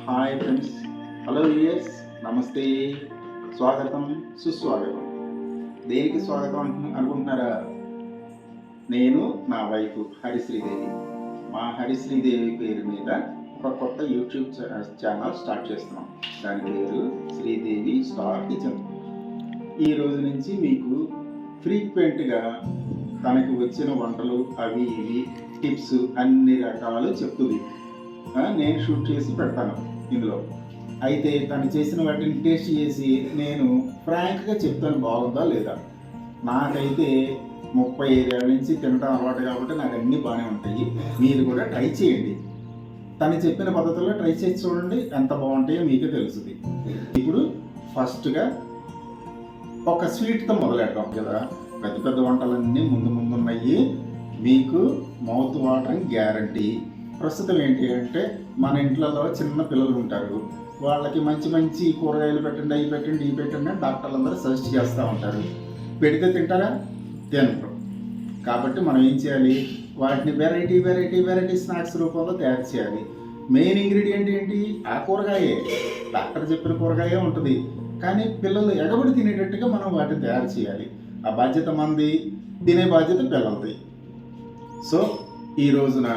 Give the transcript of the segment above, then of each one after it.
Hi friends, hello viewers, నమస్తే, స్వాగతం, సుస్వాగతం. దేనికి స్వాగతం అనుకుంటున్నారా? నేను నా వైఫ్ హరిశ్రీదేవి. మా హరిశ్రీదేవి పేరు మీద ఒక కొత్త యూట్యూబ్ ఛానల్ స్టార్ట్ చేస్తున్నాం. దాని పేరు శ్రీదేవి స్టార్ కిచెన్. ఈ రోజు నుంచి మీకు ఫ్రీక్వెంట్గా తనకి వచ్చిన వంటలు అవి ఇవి టిప్స్ అన్ని రకాలు చెప్తుంది. నేను షూట్ చేసి పెడతాను ఇందులో. అయితే తను చేసిన వాటిని టేస్ట్ చేసి నేను ఫ్రాంక్గా చెప్తాను బాగుందా లేదా. నాకైతే 35 ఏళ్ళ నుంచి తినడం అలవాటు కాబట్టి నాకు అన్నీ బాగానే ఉంటాయి. మీరు కూడా ట్రై చేయండి. తను చెప్పిన పద్ధతిలో ట్రై చేసి చూడండి, ఎంత బాగుంటాయో మీకే తెలుస్తుంది. ఇప్పుడు ఫస్ట్గా ఒక స్వీట్తో మొదలెడతాం కదా. పెద్ద పెద్ద వంటలన్నీ ముందున్నాయి. మీకు మౌత్ వాటరింగ్ గ్యారంటీ. ప్రస్తుతం ఏంటి అంటే మన ఇంట్లలో చిన్న పిల్లలు ఉంటారు, వాళ్ళకి మంచి మంచి కూరగాయలు పెట్టండి, అవి పెట్టండి, ఇవి పెట్టండి అని డాక్టర్లు అందరూ సజెస్ట్ చేస్తూ ఉంటారు. పెడితే తింటారా? తినరు. కాబట్టి మనం ఏం చేయాలి? వాటిని వెరైటీ స్నాక్స్ రూపంలో తయారు చేయాలి. మెయిన్ ఇంగ్రీడియంట్ ఏంటి? ఆ కూరగాయే, డాక్టర్ చెప్పిన కూరగాయే ఉంటుంది. కానీ పిల్లలు ఎగబడి తినేటట్టుగా మనం వాటిని తయారు చేయాలి. ఆ బాధ్యత మనది, తినే బాధ్యత పిల్లలది. సో ఈ రోజున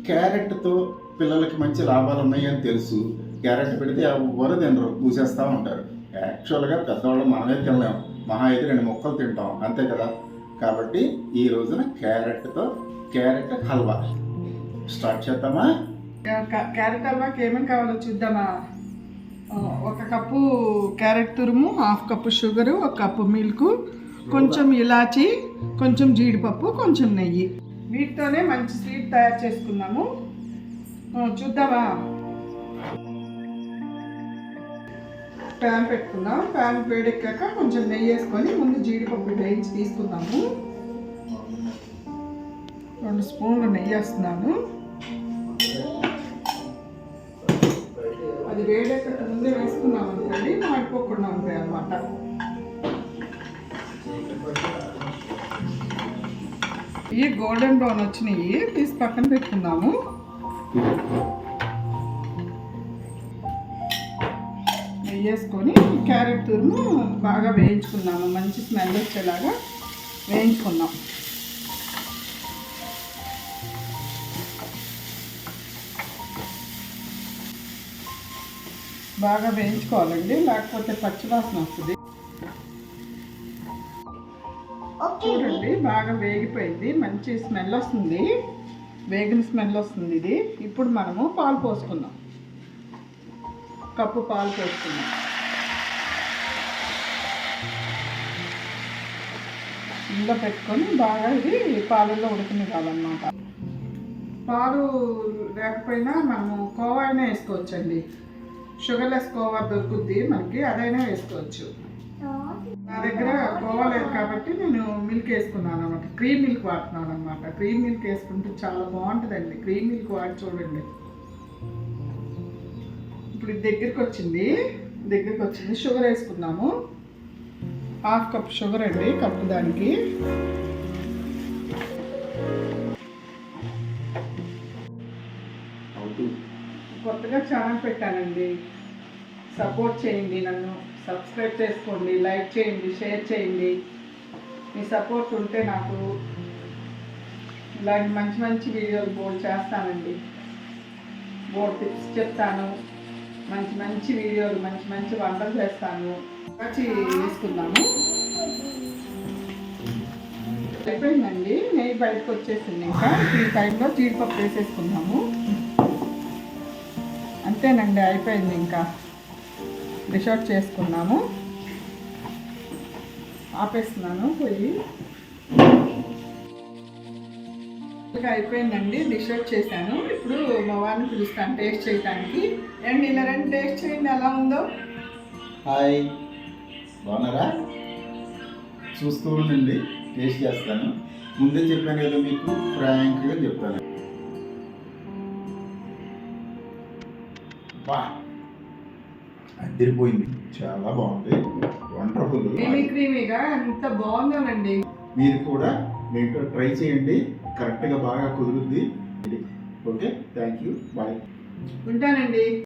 క్యారెట్తో పిల్లలకి మంచి లాభాలు ఉన్నాయని తెలుసు. క్యారెట్ పెడితే ఎవరు తినరు, పూసేస్తూ ఉంటారు. యాక్చువల్గా పెద్దవాళ్ళు మనమే తినలేము, మహా అయితే 2 ముక్కలు తింటాం, అంతే కదా. కాబట్టి ఈ రోజున క్యారెట్ హల్వా స్టార్ట్ చేద్దామా? క్యారెట్ హల్వాకి ఏమేమి కావాలో చూద్దామా? 1 కప్పు క్యారెట్ తురుము, 1/2 కప్పు షుగరు, 1 కప్పు మిల్క్, కొంచెం ఇలాచి, కొంచెం జీడిపప్పు, కొంచెం నెయ్యి. వీటితోనే మంచి స్వీట్ తయారు చేసుకున్నాము. చూద్దామా? ప్యాన్ పెట్టుకుందాం. ప్యాన్ వేడెక్కాక కొంచెం నెయ్యి వేసుకొని ముందు జీడిపప్పు వేయించి తీసుకుందాము. 2 స్పూన్లు నెయ్యి వేస్తున్నాను. అది వేడెక్కక ముందే వేసుకున్నాం అనుకోండి, మాడిపోకుండా ఉంటాయి అన్నమాట. ఇవి గోల్డెన్ బ్రౌన్ వచ్చినాయి, తీసి పక్కన పెట్టుకుందాము. నెయ్యి వేసుకొని క్యారెట్ తురుము బాగా వేయించుకున్నాము. మంచి స్మెల్ వచ్చేలాగా వేయించుకున్నాం. బాగా వేయించుకోవాలండి, లేకపోతే పచ్చివాసన వస్తుంది. చూడండి, బాగా వేగిపోయింది, మంచి స్మెల్ వస్తుంది, వేగిన స్మెల్ వస్తుంది ఇది. ఇప్పుడు మనము పాలు పోసుకుందాం. కప్పు పాలు పోసుకుందాం. ఇందులో పెట్టుకొని బాగా ఇది పాలల్లో ఉడకనివ్వాలన్నమాట. పాలు లేకపోయినా మనము కోవా అయినా వేసుకోవచ్చండి. షుగర్లెస్ కోవా దొరుకుద్ది మనకి, అదైనా వేసుకోవచ్చు. నా దగ్గర కోవా లేదు కాబట్టి నేను మిల్క్ వేసుకున్నాను అనమాట. క్రీమ్ మిల్క్ వాడుతున్నాను అనమాట. క్రీమ్ మిల్క్ వేసుకుంటే చాలా బాగుంటుందండి. క్రీమ్ మిల్క్ వాడి చూడండి. ఇప్పుడు దగ్గరికి వచ్చింది. షుగర్ వేసుకున్నాము. 1/2 కప్ షుగర్ అండి, కప్పు దానికి. కొత్తగా ఛానల్ పెట్టానండి, సపోర్ట్ చేయండి, నన్ను సబ్స్క్రైబ్ చేసుకోండి, లైక్ చేయండి, షేర్ చేయండి. మీ సపోర్ట్ ఉంటే నాకు ఇలాంటి మంచి మంచి వీడియోలు బోర్డు చేస్తానండి. బోర్డు టిప్స్ చెప్తాను, మంచి మంచి వీడియోలు, మంచి మంచి వంటలు చేస్తాను. వచ్చి తీసుకుందాము. అయిపోయిందండి, నెయ్యి బయటకు వచ్చేసింది. ఇంకా ఈ టైంలో జీడిపప్పు వేసేసుకుందాము. అంతేనండి, అయిపోయింది. ఇంకా డిష్ అవుట్ చేసుకున్నాము. ఆపేస్తున్నాను పొయ్యి. ఇంకా అయిపోయిందండి, డిష్ అవుట్ చేశాను. ఇప్పుడు మా వారిని పిలుస్తాను టేస్ట్ చేయడానికి. రండి, ఇలా రండి, టేస్ట్ చేయండి ఎలా ఉందో. హాయ్, బాగున్నారా? చూస్తూ ఉండండి, టేస్ట్ చేస్తాను. ముందే చెప్పాను కదా మీకు, ఫ్రాంక్గా చెప్పాను. అదిరిపోయింది, చాలా బాగుంది, వండర్ఫుల్, క్రీమీగా ఎంత బాగుందోనండి. మీరు కూడా మీకు ట్రై చేయండి, కరెక్ట్గా బాగా కుదురుద్ది. Okay, thank you, bye. ఉంటానండి.